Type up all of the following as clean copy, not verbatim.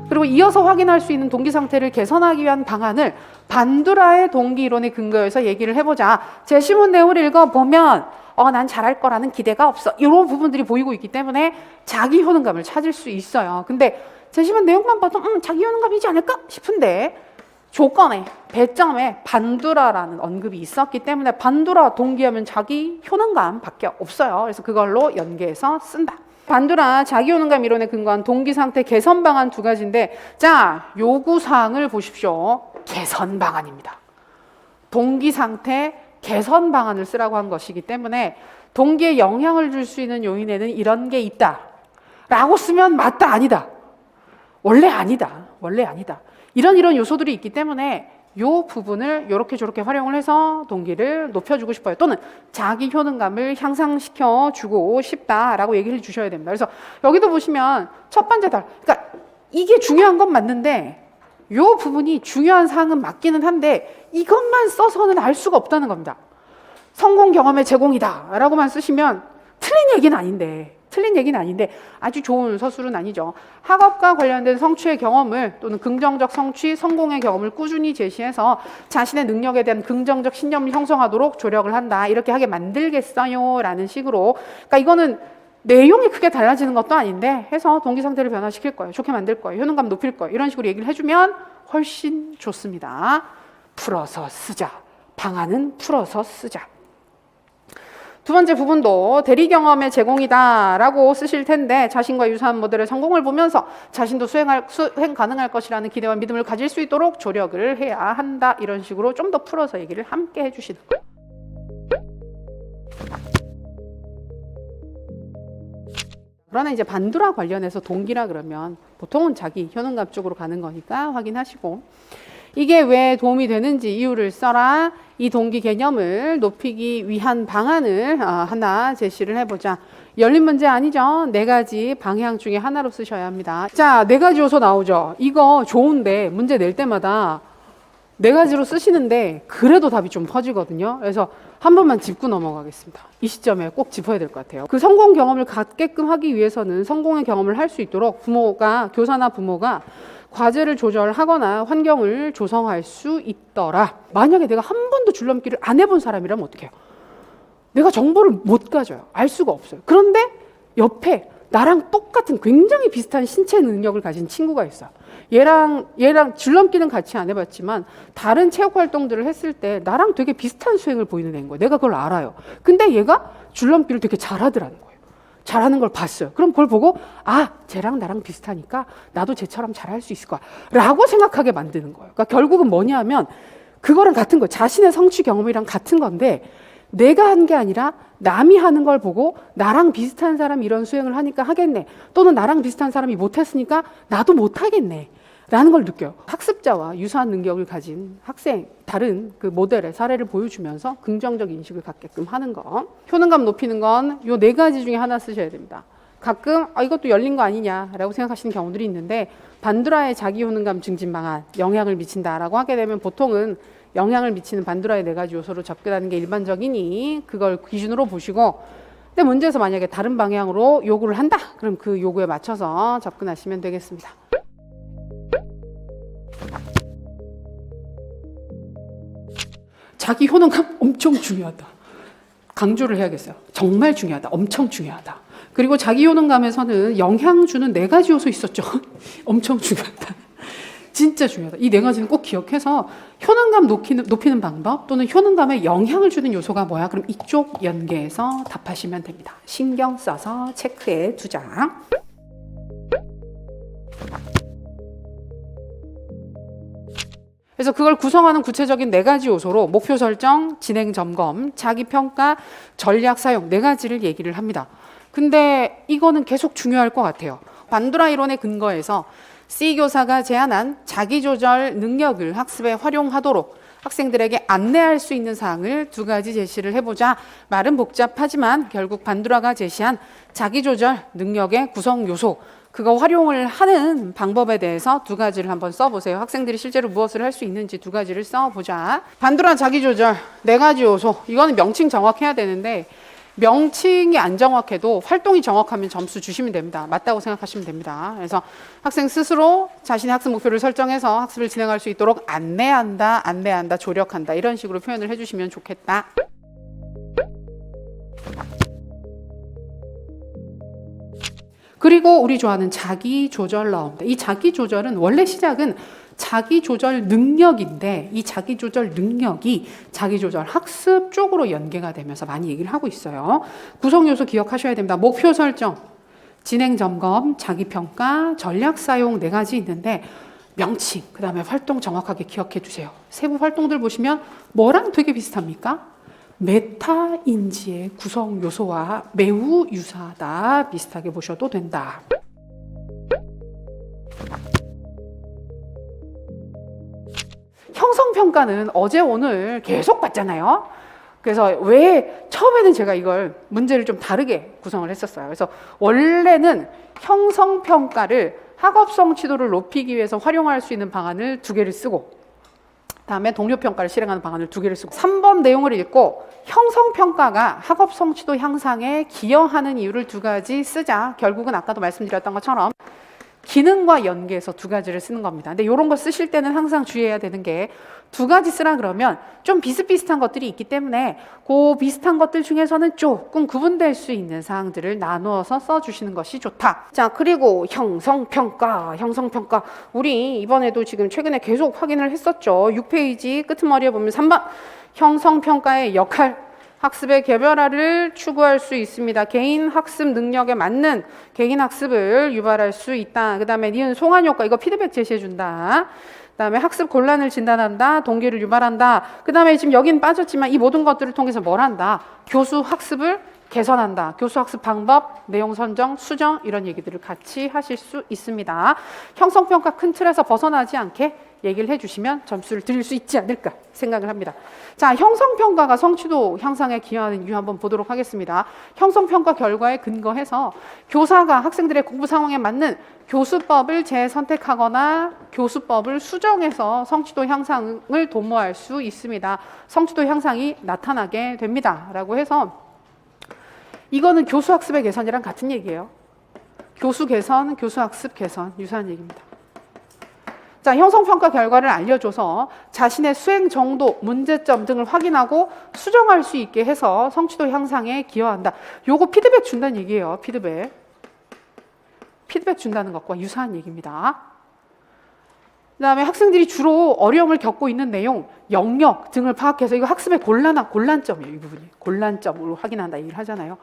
그리고 이어서 확인할 수 있는 동기 상태를 개선하기 위한 방안을 반두라의 동기 이론에 근거해서 얘기를 해보자. 제시문 내용을 읽어보면 난 잘할 거라는 기대가 없어. 이런 부분들이 보이고 있기 때문에 자기 효능감을 찾을 수 있어요. 근데 제시문 내용만 봐도 자기 효능감이지 않을까 싶은데 조건에, 배점에 반두라라는 언급이 있었기 때문에 반두라 동기하면 자기 효능감밖에 없어요. 그래서 그걸로 연계해서 쓴다. 반두라 자기 효능감 이론에 근거한 동기 상태 개선 방안 두 가지인데, 자, 요구사항을 보십시오. 개선 방안입니다. 동기 상태 개선 방안을 쓰라고 한 것이기 때문에 동기에 영향을 줄 수 있는 요인에는 이런 게 있다 라고 쓰면 맞다, 아니다. 원래 아니다. 이런 요소들이 있기 때문에 요 부분을 요렇게 저렇게 활용을 해서 동기를 높여주고 싶어요. 또는 자기 효능감을 향상시켜 주고 싶다라고 얘기를 주셔야 됩니다. 그래서 여기도 보시면 첫 번째 달, 그러니까 이게 중요한 건 맞는데 요 부분이 중요한 사항은 맞기는 한데 이것만 써서는 알 수가 없다는 겁니다. 성공 경험의 제공이다 라고만 쓰시면 틀린 얘기는 아닌데 아주 좋은 서술은 아니죠. 학업과 관련된 성취의 경험을 또는 긍정적 성취, 성공의 경험을 꾸준히 제시해서 자신의 능력에 대한 긍정적 신념을 형성하도록 조력을 한다. 이렇게 하게 만들겠어요 라는 식으로. 그러니까 이거는 내용이 크게 달라지는 것도 아닌데 해서 동기 상태를 변화시킬 거예요. 좋게 만들 거예요. 효능감 높일 거예요. 이런 식으로 얘기를 해주면 훨씬 좋습니다. 풀어서 쓰자. 방안은 풀어서 쓰자. 두 번째 부분도 대리 경험의 제공이다 라고 쓰실 텐데, 자신과 유사한 모델의 성공을 보면서 자신도 수행 가능할 것이라는 기대와 믿음을 가질 수 있도록 조력을 해야 한다. 이런 식으로 좀 더 풀어서 얘기를 함께 해주시는 거예요. 그러나 이제 반두라 관련해서 동기라 그러면 보통은 자기 효능감 쪽으로 가는 거니까 확인하시고, 이게 왜 도움이 되는지 이유를 써라. 이 동기 개념을 높이기 위한 방안을 하나 제시를 해보자. 열린 문제 아니죠? 네 가지 방향 중에 하나로 쓰셔야 합니다. 자, 네 가지 요소 나오죠? 이거 좋은데 문제 낼 때마다 네 가지로 쓰시는데 그래도 답이 좀 퍼지거든요. 그래서 한 번만 짚고 넘어가겠습니다. 이 시점에 꼭 짚어야 될 것 같아요. 그 성공 경험을 갖게끔 하기 위해서는 성공의 경험을 할 수 있도록 교사나 부모가 과제를 조절하거나 환경을 조성할 수 있더라. 만약에 내가 한 번도 줄넘기를 안 해본 사람이라면 어떡해요? 내가 정보를 못 가져요. 알 수가 없어요. 그런데 옆에 나랑 똑같은 굉장히 비슷한 신체 능력을 가진 친구가 있어요. 얘랑 줄넘기는 같이 안 해봤지만 다른 체육 활동들을 했을 때 나랑 되게 비슷한 수행을 보이는 애인 거예요. 내가 그걸 알아요. 근데 얘가 줄넘기를 되게 잘하더라는 거예요. 잘하는 걸 봤어요. 그럼 그걸 보고 쟤랑 나랑 비슷하니까 나도 쟤처럼 잘할 수 있을 거야 라고 생각하게 만드는 거예요. 그러니까 결국은 뭐냐면 그거랑 같은 거예요. 자신의 성취 경험이랑 같은 건데 내가 한 게 아니라 남이 하는 걸 보고 나랑 비슷한 사람이 이런 수행을 하니까 하겠네, 또는 나랑 비슷한 사람이 못했으니까 나도 못하겠네 라는 걸 느껴요. 학습자와 유사한 능력을 가진 학생, 다른 그 모델의 사례를 보여주면서 긍정적 인식을 갖게끔 하는 거. 효능감 높이는 건 요 네 가지 중에 하나 쓰셔야 됩니다. 가끔 이것도 열린 거 아니냐라고 생각하시는 경우들이 있는데, 반두라의 자기 효능감 증진 방안, 영향을 미친다라고 하게 되면 보통은 영향을 미치는 반두라의 네 가지 요소로 접근하는 게 일반적이니 그걸 기준으로 보시고, 근데 문제에서 만약에 다른 방향으로 요구를 한다, 그럼 그 요구에 맞춰서 접근하시면 되겠습니다. 자기 효능감 엄청 중요하다. 강조를 해야겠어요. 정말 중요하다. 엄청 중요하다. 그리고 자기 효능감에서는 영향 주는 네 가지 요소 있었죠. 엄청 중요하다. 진짜 중요하다. 이 네 가지는 꼭 기억해서 효능감 높이는 방법 또는 효능감에 영향을 주는 요소가 뭐야? 그럼 이쪽 연계해서 답하시면 됩니다. 신경 써서 체크해 두자. 그래서 그걸 구성하는 구체적인 네 가지 요소로 목표 설정, 진행 점검, 자기 평가, 전략 사용 네 가지를 얘기를 합니다. 근데 이거는 계속 중요할 것 같아요. 반두라 이론에 근거해서 C교사가 제안한 자기조절 능력을 학습에 활용하도록 학생들에게 안내할 수 있는 사항을 두 가지 제시를 해보자. 말은 복잡하지만 결국 반두라가 제시한 자기조절 능력의 구성 요소, 그거 활용을 하는 방법에 대해서 두 가지를 한번 써보세요. 학생들이 실제로 무엇을 할 수 있는지 두 가지를 써보자. 반두라 자기조절 네 가지 요소, 이거는 명칭 정확해야 되는데 명칭이 안 정확해도 활동이 정확하면 점수 주시면 됩니다. 맞다고 생각하시면 됩니다. 그래서 학생 스스로 자신의 학습 목표를 설정해서 학습을 진행할 수 있도록 안내한다, 조력한다 이런 식으로 표현을 해주시면 좋겠다. 그리고 우리 좋아하는 자기 조절 나옵니다. 이 자기 조절은 원래 시작은 자기 조절 능력인데 이 자기 조절 능력이 자기 조절 학습 쪽으로 연계가 되면서 많이 얘기를 하고 있어요. 구성 요소 기억하셔야 됩니다. 목표 설정, 진행 점검, 자기 평가, 전략 사용 4가지 있는데 명칭, 그다음에 활동 정확하게 기억해 주세요. 세부 활동들 보시면 뭐랑 되게 비슷합니까? 메타 인지의 구성 요소와 매우 유사하다. 비슷하게 보셔도 된다. 형성평가는 어제 오늘 계속 봤잖아요. 그래서 왜 처음에는 제가 이걸 문제를 좀 다르게 구성을 했었어요. 그래서 원래는 형성평가를 학업 성취도를 높이기 위해서 활용할 수 있는 방안을 2개를 쓰고 다음에 동료평가를 실행하는 방안을 2개를 쓰고 3번 내용을 읽고 형성평가가 학업 성취도 향상에 기여하는 이유를 2가지 쓰자. 결국은 아까도 말씀드렸던 것처럼 기능과 연계해서 2가지를 쓰는 겁니다. 근데 이런 거 쓰실 때는 항상 주의해야 되는 게 2가지 쓰라 그러면 좀 비슷비슷한 것들이 있기 때문에 그 비슷한 것들 중에서는 조금 구분될 수 있는 사항들을 나누어서 써주시는 것이 좋다. 자, 그리고 형성평가. 우리 이번에도 지금 최근에 계속 확인을 했었죠. 6페이지 끄트머리에 보면 3번 형성평가의 역할. 학습의 개별화를 추구할 수 있습니다. 개인 학습 능력에 맞는 개인 학습을 유발할 수 있다. 그 다음에 니은 송환 효과, 이거 피드백 제시해준다. 그 다음에 학습 곤란을 진단한다. 동기를 유발한다. 그 다음에 지금 여긴 빠졌지만 이 모든 것들을 통해서 뭘 한다? 교수 학습을 개선한다. 교수 학습 방법, 내용 선정, 수정 이런 얘기들을 같이 하실 수 있습니다. 형성평가 큰 틀에서 벗어나지 않게 얘기를 해주시면 점수를 드릴 수 있지 않을까 생각을 합니다. 자, 형성평가가 성취도 향상에 기여하는 이유 한번 보도록 하겠습니다. 형성평가 결과에 근거해서 교사가 학생들의 공부 상황에 맞는 교수법을 재선택하거나 교수법을 수정해서 성취도 향상을 도모할 수 있습니다. 성취도 향상이 나타나게 됩니다. 라고 해서 이거는 교수학습의 개선이랑 같은 얘기예요. 교수 개선, 교수학습 개선 유사한 얘기입니다. 자, 형성평가 결과를 알려줘서 자신의 수행 정도, 문제점 등을 확인하고 수정할 수 있게 해서 성취도 향상에 기여한다. 요거 피드백 준다는 얘기예요. 피드백 준다는 것과 유사한 얘기입니다. 그 다음에 학생들이 주로 어려움을 겪고 있는 내용, 영역 등을 파악해서 이거 학습의 곤란점이에요. 이 부분이. 곤란점으로 확인한다 얘기를 하잖아요.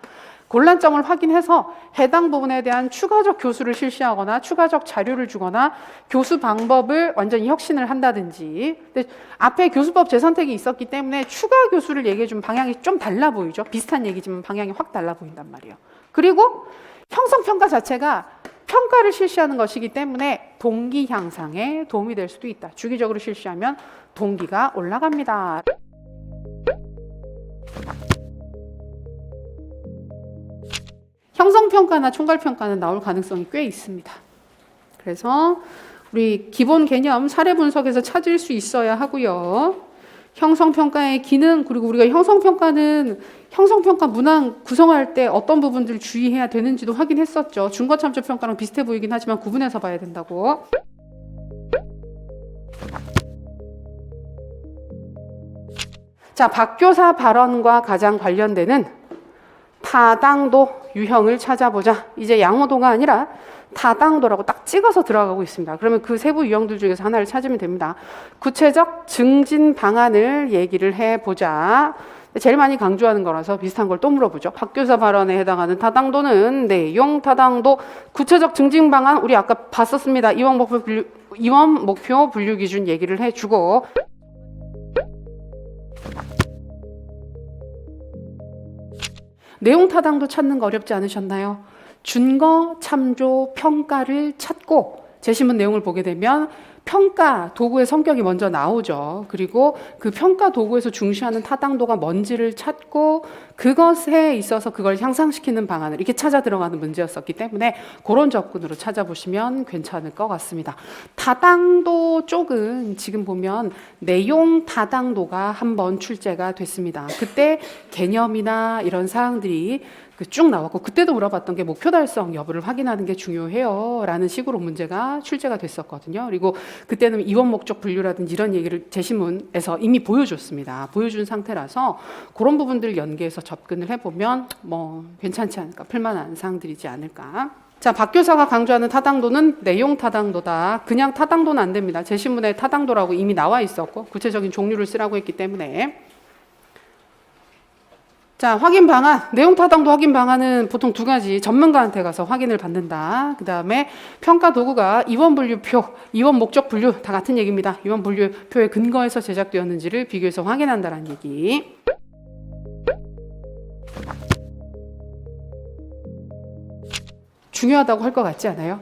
곤란점을 확인해서 해당 부분에 대한 추가적 교수를 실시하거나 추가적 자료를 주거나 교수 방법을 완전히 혁신을 한다든지. 근데 앞에 교수법 재선택이 있었기 때문에 추가 교수를 얘기해 준 방향이 좀 달라 보이죠. 비슷한 얘기지만 방향이 확 달라 보인단 말이에요. 그리고 형성평가 자체가 평가를 실시하는 것이기 때문에 동기 향상에 도움이 될 수도 있다. 주기적으로 실시하면 동기가 올라갑니다. 형성평가나 총괄평가는 나올 가능성이 꽤 있습니다. 그래서 우리 기본 개념 사례 분석에서 찾을 수 있어야 하고요. 형성평가의 기능, 그리고 우리가 형성평가 문항 구성할 때 어떤 부분들 주의해야 되는지도 확인했었죠. 중거참조평가랑 비슷해 보이긴 하지만 구분해서 봐야 된다고. 자, 박교사 발언과 가장 관련되는 타당도 유형을 찾아보자. 이제 양호도가 아니라 타당도라고 딱 찍어서 들어가고 있습니다. 그러면 그 세부 유형들 중에서 하나를 찾으면 됩니다. 구체적 증진 방안을 얘기를 해보자. 제일 많이 강조하는 거라서 비슷한 걸 또 물어보죠. 박교사 발언에 해당하는 타당도는 내용 타당도, 구체적 증진 방안 우리 아까 봤었습니다. 이원 목표 분류 기준 얘기를 해주고, 내용 타당도 찾는 거 어렵지 않으셨나요? 준거 참조 평가를 찾고 재신문 내용을 보게 되면 평가 도구의 성격이 먼저 나오죠. 그리고 그 평가 도구에서 중시하는 타당도가 뭔지를 찾고 그것에 있어서 그걸 향상시키는 방안을 이렇게 찾아 들어가는 문제였었기 때문에 그런 접근으로 찾아보시면 괜찮을 것 같습니다. 타당도 쪽은 지금 보면 내용 타당도가 한번 출제가 됐습니다. 그때 개념이나 이런 사항들이 쭉 나왔고 그때도 물어봤던 게 목표 달성 여부를 확인하는 게 중요해요 라는 식으로 문제가 출제가 됐었거든요. 그리고 그때는 이원 목적 분류라든지 이런 얘기를 제시문에서 이미 보여줬습니다. 보여준 상태라서 그런 부분들을 연계해서 접근을 해보면 뭐 괜찮지 않을까, 풀만한 사항들이지 않을까. 자, 박 교사가 강조하는 타당도는 내용 타당도다. 그냥 타당도는 안 됩니다. 제시문에 타당도라고 이미 나와 있었고 구체적인 종류를 쓰라고 했기 때문에. 자, 확인 방안, 내용 타당도 확인 방안은 보통 두 가지, 전문가한테 가서 확인을 받는다. 그 다음에 평가 도구가 이원 분류표, 이원 목적 분류 다 같은 얘기입니다. 이원 분류표에 근거해서 제작되었는지를 비교해서 확인한다는 얘기. 중요하다고 할 것 같지 않아요?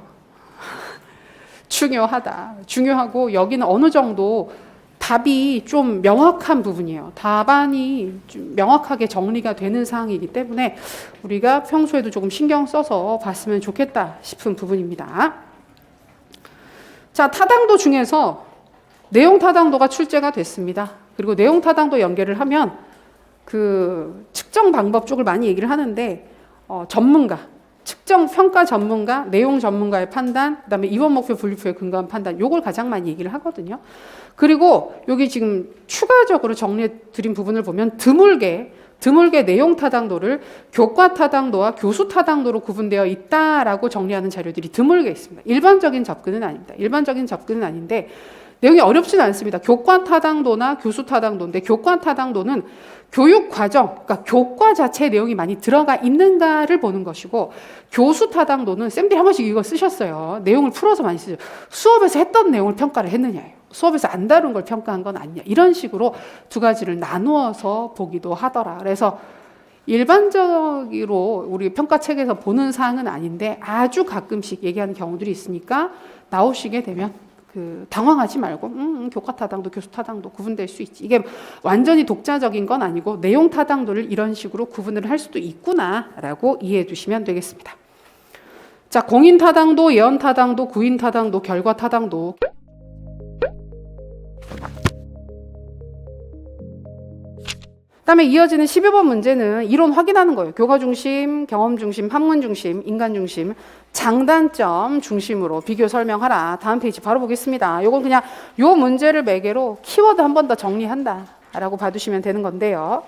중요하다. 중요하고 여기는 어느 정도 답이 좀 명확한 부분이에요. 답안이 좀 명확하게 정리가 되는 사항이기 때문에 우리가 평소에도 조금 신경 써서 봤으면 좋겠다 싶은 부분입니다. 자, 타당도 중에서 내용 타당도가 출제가 됐습니다. 그리고 내용 타당도 연계를 하면 그 측정 방법 쪽을 많이 얘기를 하는데 전문가, 측정 평가 전문가, 내용 전문가의 판단, 그다음에 이원 목표 분류표에 근거한 판단, 요걸 가장 많이 얘기를 하거든요. 그리고 여기 지금 추가적으로 정리해 드린 부분을 보면 드물게 내용 타당도를 교과 타당도와 교수 타당도로 구분되어 있다라고 정리하는 자료들이 드물게 있습니다. 일반적인 접근은 아닙니다. 일반적인 접근은 아닌데 내용이 어렵지는 않습니다. 교과 타당도나 교수 타당도인데 교과 타당도는 교육 과정, 그러니까 교과 자체의 내용이 많이 들어가 있는가를 보는 것이고 교수 타당도는 쌤들이 한 번씩 이거 쓰셨어요. 내용을 풀어서 많이 쓰죠. 수업에서 했던 내용을 평가를 했느냐예요. 수업에서 안 다룬 걸 평가한 건 아니냐. 이런 식으로 두 가지를 나누어서 보기도 하더라. 그래서 일반적으로 우리 평가책에서 보는 사항은 아닌데 아주 가끔씩 얘기하는 경우들이 있으니까 나오시게 되면 당황하지 말고 교과 타당도, 교수 타당도 구분될 수 있지. 이게 완전히 독자적인 건 아니고 내용 타당도를 이런 식으로 구분을 할 수도 있구나라고 이해해 두시면 되겠습니다. 자, 공인 타당도, 예언 타당도, 구인 타당도, 결과 타당도. 그다음에 이어지는 12번 문제는 이론 확인하는 거예요. 교과 중심, 경험 중심, 학문 중심, 인간 중심, 장단점 중심으로 비교 설명하라. 다음 페이지 바로 보겠습니다. 요건 그냥 요 문제를 매개로 키워드 한 번 더 정리한다 라고 봐두시면 되는 건데요.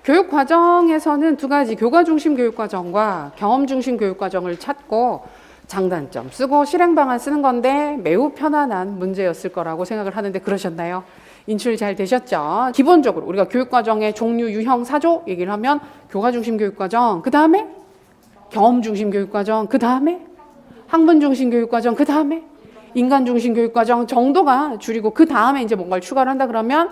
교육 과정에서는 두 가지, 교과 중심 교육 과정과 경험 중심 교육 과정을 찾고 장단점 쓰고 실행 방안 쓰는 건데 매우 편안한 문제였을 거라고 생각을 하는데 그러셨나요? 인출 잘 되셨죠? 기본적으로 우리가 교육과정의 종류, 유형, 사조 얘기를 하면 교과 중심 교육과정, 그 다음에 경험 중심 교육과정, 그 다음에 학문 중심 교육과정, 그 다음에 인간 중심 교육과정 정도가 줄이고 그 다음에 이제 뭔가를 추가를 한다 그러면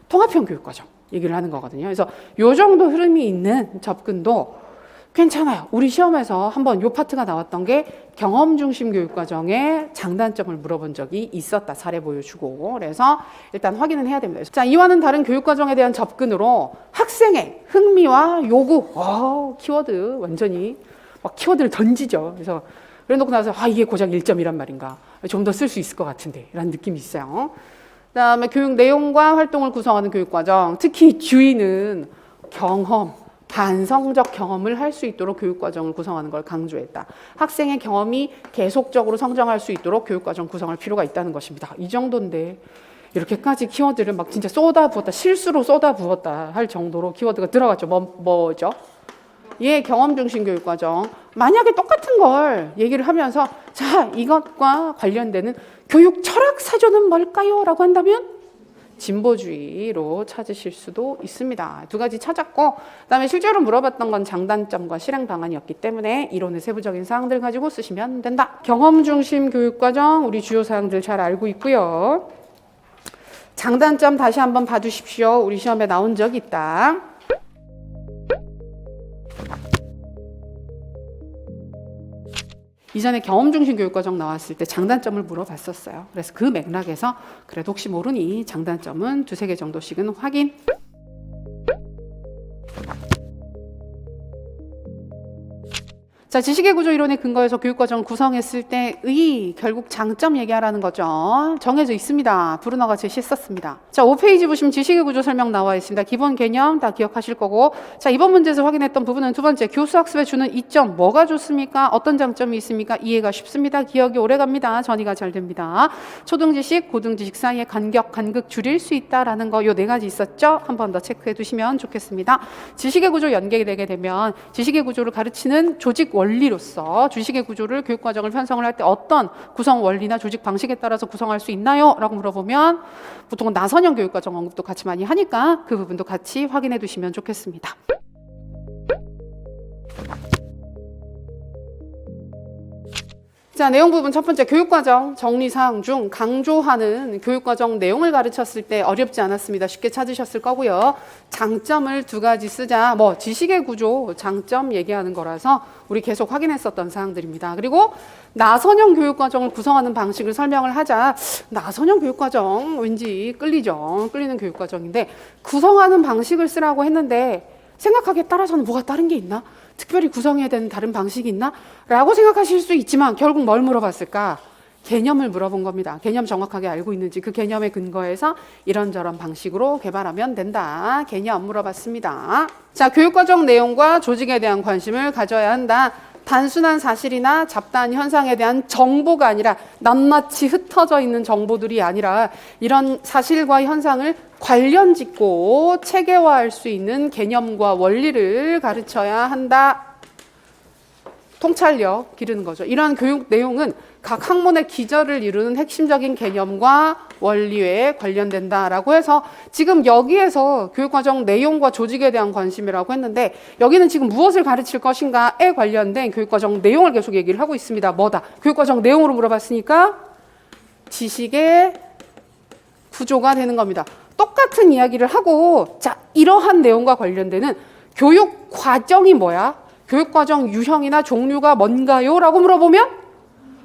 통합형 교육과정 얘기를 하는 거거든요. 그래서 요 정도 흐름이 있는 접근도 괜찮아요. 우리 시험에서 한번 요 파트가 나왔던 게 경험 중심 교육과정의 장단점을 물어본 적이 있었다. 사례 보여주고. 그래서 일단 확인은 해야 됩니다. 자, 이와는 다른 교육과정에 대한 접근으로 학생의 흥미와 요구. 키워드 완전히 막 키워드를 던지죠. 그래서 그래 놓고 나서 이게 고작 1점이란 말인가. 좀 더 쓸 수 있을 것 같은데. 라는 느낌이 있어요. 그다음에 교육 내용과 활동을 구성하는 교육과정. 특히 주의는 경험. 반성적 경험을 할 수 있도록 교육과정을 구성하는 걸 강조했다. 학생의 경험이 계속적으로 성장할 수 있도록 교육과정 구성할 필요가 있다는 것입니다. 이 정도인데 이렇게까지 키워드를 막 진짜 쏟아부었다, 실수로 쏟아부었다 할 정도로 키워드가 들어갔죠. 뭐죠? 예, 경험 중심 교육과정. 만약에 똑같은 걸 얘기를 하면서 자, 이것과 관련되는 교육 철학 사조는 뭘까요? 라고 한다면 진보주의로 찾으실 수도 있습니다. 두 가지 찾았고 그다음에 실제로 물어봤던 건 장단점과 실행 방안이었기 때문에 이론의 세부적인 사항들 가지고 쓰시면 된다. 경험 중심 교육과정 우리 주요 사항들 잘 알고 있고요. 장단점 다시 한번 봐두십시오. 우리 시험에 나온 적 있다. 이전에 경험 중심 교육과정 나왔을 때 장단점을 물어봤었어요. 그래서 그 맥락에서 그래도 혹시 모르니 장단점은 두세 개 정도씩은 확인. 자, 지식의 구조 이론에 근거해서 교육과정을 구성했을 때의 결국 장점 얘기하라는 거죠. 정해져 있습니다. 브루너가 제시했었습니다. 자, 5페이지 보시면 지식의 구조 설명 나와 있습니다. 기본 개념 다 기억하실 거고, 자, 이번 문제에서 확인했던 부분은 두 번째, 교수 학습에 주는 이점, 뭐가 좋습니까? 어떤 장점이 있습니까? 이해가 쉽습니다. 기억이 오래 갑니다. 전이가 잘 됩니다. 초등지식, 고등지식 사이의 간극 줄일 수 있다라는 거, 요 네 가지 있었죠? 한 번 더 체크해 두시면 좋겠습니다. 지식의 구조 연계되게 되면 지식의 구조를 가르치는 조직 원리로서 주식의 구조를 교육과정을 편성을 할 때 어떤 구성 원리나 조직 방식에 따라서 구성할 수 있나요? 라고 물어보면 보통은 나선형 교육과정 언급도 같이 많이 하니까 그 부분도 같이 확인해 두시면 좋겠습니다. 자, 내용 부분 첫 번째, 교육과정 정리사항 중 강조하는 교육과정 내용을 가르쳤을 때 어렵지 않았습니다. 쉽게 찾으셨을 거고요. 장점을 두 가지 쓰자. 뭐 지식의 구조 장점 얘기하는 거라서 우리 계속 확인했었던 사항들입니다. 그리고 나선형 교육과정을 구성하는 방식을 설명을 하자. 나선형 교육과정 왠지 끌리죠. 끌리는 교육과정인데 구성하는 방식을 쓰라고 했는데 생각하기에 따라서는 뭐가 다른 게 있나? 특별히 구성해야 되는 다른 방식이 있나? 라고 생각하실 수 있지만 결국 뭘 물어봤을까? 개념을 물어본 겁니다. 개념 정확하게 알고 있는지 그 개념에 근거해서 이런저런 방식으로 개발하면 된다. 개념 물어봤습니다. 자, 교육과정 내용과 조직에 대한 관심을 가져야 한다. 단순한 사실이나 잡다한 현상에 대한 정보가 아니라 낱낱이 흩어져 있는 정보들이 아니라 이런 사실과 현상을 관련 짓고 체계화할 수 있는 개념과 원리를 가르쳐야 한다. 통찰력 기르는 거죠. 이러한 교육 내용은 각 학문의 기저를 이루는 핵심적인 개념과 원리에 관련된다라고 해서 지금 여기에서 교육과정 내용과 조직에 대한 관심이라고 했는데 여기는 지금 무엇을 가르칠 것인가에 관련된 교육과정 내용을 계속 얘기를 하고 있습니다. 뭐다? 교육과정 내용으로 물어봤으니까 지식의 구조가 되는 겁니다. 똑같은 이야기를 하고 자, 이러한 내용과 관련되는 교육과정이 뭐야? 교육과정 유형이나 종류가 뭔가요? 라고 물어보면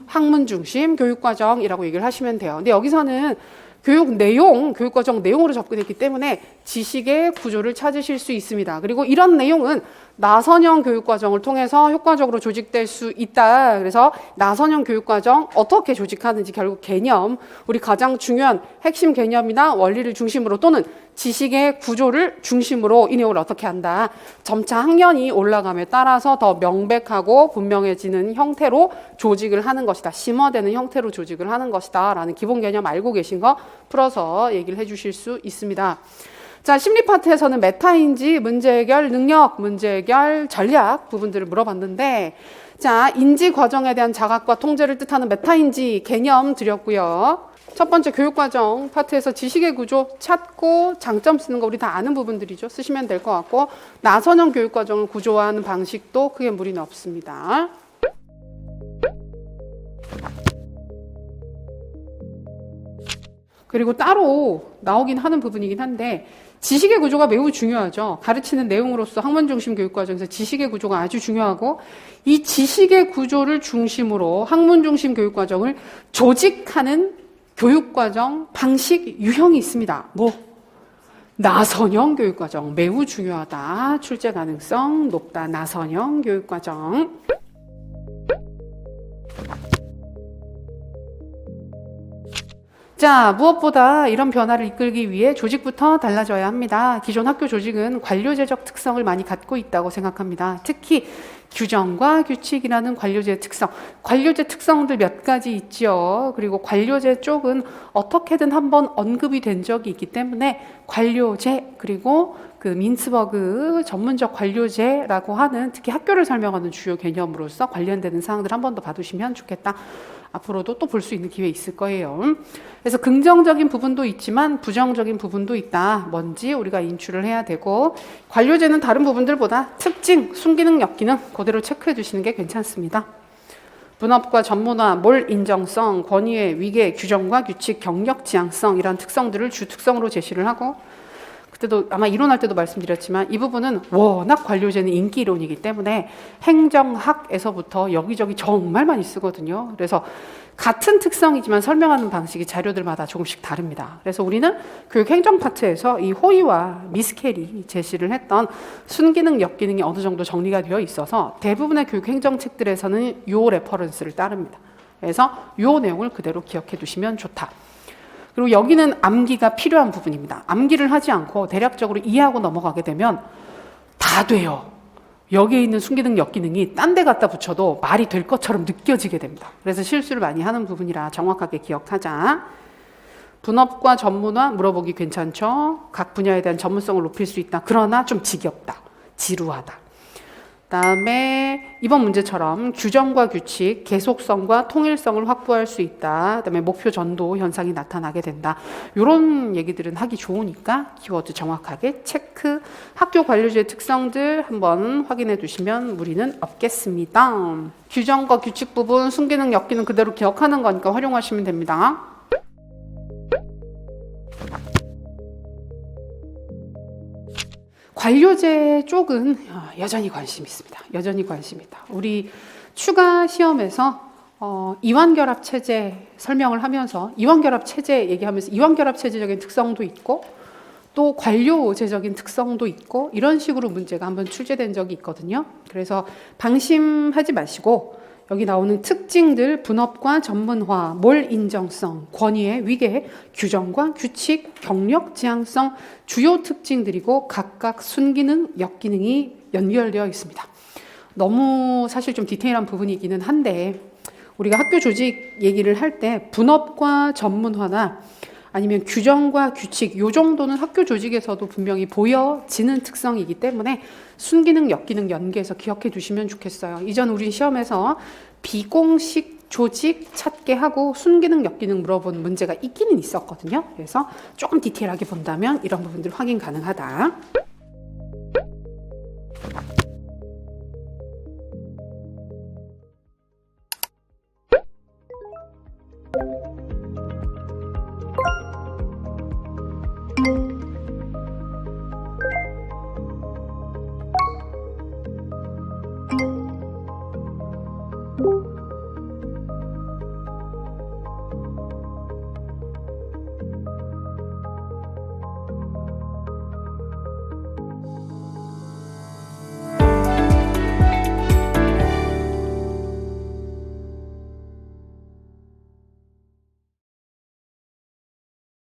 학문 중심 교육과정이라고 얘기를 하시면 돼요. 근데 여기서는 교육 내용, 교육과정 내용으로 접근했기 때문에 지식의 구조를 찾으실 수 있습니다. 그리고 이런 내용은 나선형 교육과정을 통해서 효과적으로 조직될 수 있다. 그래서 나선형 교육과정 어떻게 조직하는지 결국 개념, 우리 가장 중요한 핵심 개념이나 원리를 중심으로 또는 지식의 구조를 중심으로 이 내용을 어떻게 한다. 점차 학년이 올라감에 따라서 더 명백하고 분명해지는 형태로 조직을 하는 것이다. 심화되는 형태로 조직을 하는 것이다. 라는 기본 개념 알고 계신 거 풀어서 얘기를 해주실 수 있습니다. 자, 심리 파트에서는 메타인지, 문제 해결 능력, 문제 해결 전략 부분들을 물어봤는데 자, 인지 과정에 대한 자각과 통제를 뜻하는 메타인지 개념 드렸고요. 첫 번째 교육과정 파트에서 지식의 구조 찾고 장점 쓰는 거 우리 다 아는 부분들이죠. 쓰시면 될 것 같고 나선형 교육과정을 구조화하는 방식도 크게 무리는 없습니다. 그리고 따로 나오긴 하는 부분이긴 한데 지식의 구조가 매우 중요하죠. 가르치는 내용으로서 학문 중심 교육과정에서 지식의 구조가 아주 중요하고 이 지식의 구조를 중심으로 학문 중심 교육과정을 조직하는 교육과정 방식 유형이 있습니다. 뭐? 나선형 교육과정 매우 중요하다. 출제 가능성 높다. 나선형 교육과정. 자, 무엇보다 이런 변화를 이끌기 위해 조직부터 달라져야 합니다. 기존 학교 조직은 관료제적 특성을 많이 갖고 있다고 생각합니다. 특히 규정과 규칙이라는 관료제의 특성, 관료제 특성들 몇 가지 있죠. 그리고 관료제 쪽은 어떻게든 한번 언급이 된 적이 있기 때문에 관료제 그리고 그 민츠버그 전문적 관료제라고 하는 특히 학교를 설명하는 주요 개념으로서 관련되는 사항들 한 번 더 봐두시면 좋겠다. 앞으로도 또 볼 수 있는 기회 있을 거예요. 그래서 긍정적인 부분도 있지만 부정적인 부분도 있다. 뭔지 우리가 인출을 해야 되고 관료제는 다른 부분들보다 특징, 순기능, 역기능 그대로 체크해 주시는 게 괜찮습니다. 분업과 전문화, 몰 인정성, 권위의 위계, 규정과 규칙, 경력 지향성 이런 특성들을 주 특성으로 제시를 하고 그때도 아마 이론할 때도 말씀드렸지만 이 부분은 워낙 관료제는 인기 이론이기 때문에 행정학에서부터 여기저기 정말 많이 쓰거든요. 그래서 같은 특성이지만 설명하는 방식이 자료들마다 조금씩 다릅니다. 그래서 우리는 교육 행정 파트에서 이 호이와 미스켈이 제시를 했던 순기능, 역기능이 어느 정도 정리가 되어 있어서 대부분의 교육 행정 책들에서는 요 레퍼런스를 따릅니다. 그래서 요 내용을 그대로 기억해 두시면 좋다. 그리고 여기는 암기가 필요한 부분입니다. 암기를 하지 않고 대략적으로 이해하고 넘어가게 되면 다 돼요. 여기에 있는 순기능, 역기능이 딴 데 갖다 붙여도 말이 될 것처럼 느껴지게 됩니다. 그래서 실수를 많이 하는 부분이라 정확하게 기억하자. 분업과 전문화 물어보기 괜찮죠? 각 분야에 대한 전문성을 높일 수 있다. 그러나 좀 지겹다. 지루하다. 그다음에 이번 문제처럼 규정과 규칙, 계속성과 통일성을 확보할 수 있다. 그다음에 목표 전도 현상이 나타나게 된다. 이런 얘기들은 하기 좋으니까 키워드 정확하게 체크. 학교 관료제의 특성들 한번 확인해 두시면 무리는 없겠습니다. 규정과 규칙 부분, 순기능, 역기능 그대로 기억하는 거니까 활용하시면 됩니다. 관료제 쪽은 여전히 관심 있습니다. 여전히 관심 있다. 우리 추가 시험에서 이완결합 체제 설명을 하면서 이완결합 체제 얘기하면서 이완결합 체제적인 특성도 있고 또 관료제적인 특성도 있고 이런 식으로 문제가 한번 출제된 적이 있거든요. 그래서 방심하지 마시고 여기 나오는 특징들, 분업과 전문화, 몰 인정성, 권위의 위계, 규정과 규칙, 경력 지향성, 주요 특징들이고 각각 순기능, 역기능이 연결되어 있습니다. 너무 사실 좀 디테일한 부분이기는 한데 우리가 학교 조직 얘기를 할 때 분업과 전문화나 아니면 규정과 규칙 요 정도는 학교 조직에서도 분명히 보여지는 특성이기 때문에 순기능, 역기능 연계해서 기억해 두시면 좋겠어요. 이전 우리 시험에서 비공식 조직 찾게 하고 순기능, 역기능 물어본 문제가 있기는 있었거든요. 그래서 조금 디테일하게 본다면 이런 부분들 확인 가능하다.